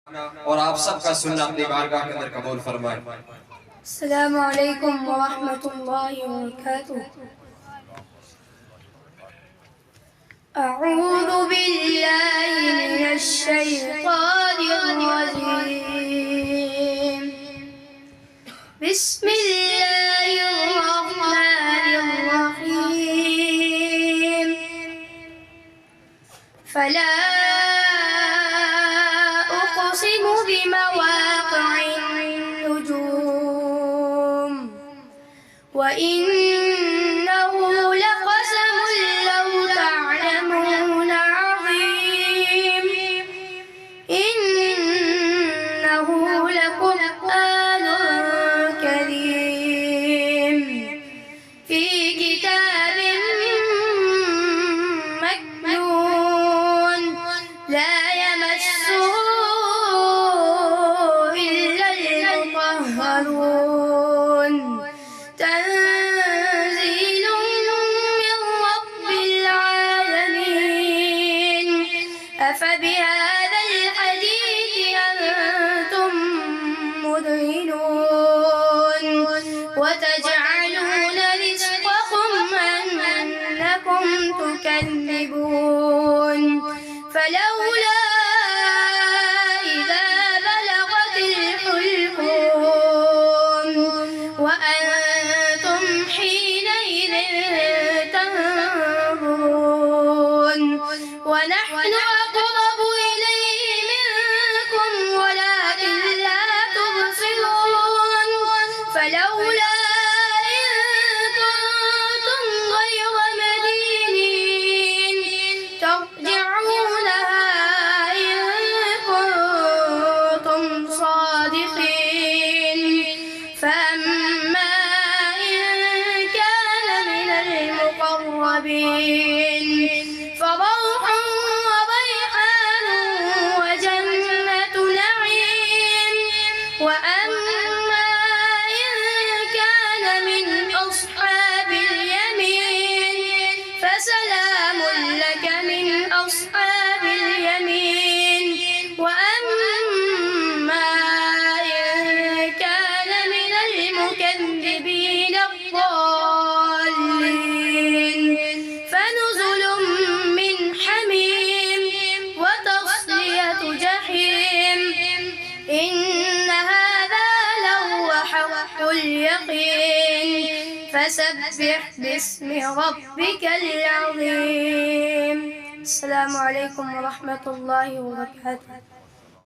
और आप सबका सुनना अपनी बारगाह के अंदर कबूल फरमाए। अस्सलामु अलैकुम व रहमतुल्लाहि व बरकातुहू। अऊज़ु बिल्लाहि मिनश शैतानिर रजीम। बिस्मिल्लाहिर रहमानिर रहीम। फला उक़सिमु बिमवाक़ि'न नुजूम व इन्नहु लक़समुन लौ तअलमून अज़ीम। इन्नहु लक़ुरआनुन करीम फ़ी किताबिन मकनून ला यमस्सुहु इल्ला al-मुतहहरून। तंज़ीलुम मिन रब्बिल आलमीन। अफ़बिहाज़ल हदीथि अंतुम मुदहिनून वतजअलून रिज़्क़कुम अन्नकुम तुकज़्ज़िबून। फलौला इज़ा बलगतिल हुल्क़ूम वअन्तुम हीनئذ तंज़ुरून ونحن أقرب إليه منكم ولكن لا تبصرون। فلولا إن كنتم غير مدينين ترجعونها إن كنتم صادقين. فأما إن كان من المقربين فروح وريحان وجنة نعيم. وأما إن كان من أصحاب اليمين فسلام لك من أصحاب اليمين. وأما إن كان من المكذبين الضالين فنزل من حميم وتصلية جحيم. إن هذا لهو حق اليقين. فسبح باسم ربك العظيم. السلام عليكم ورحمة الله وبركاته.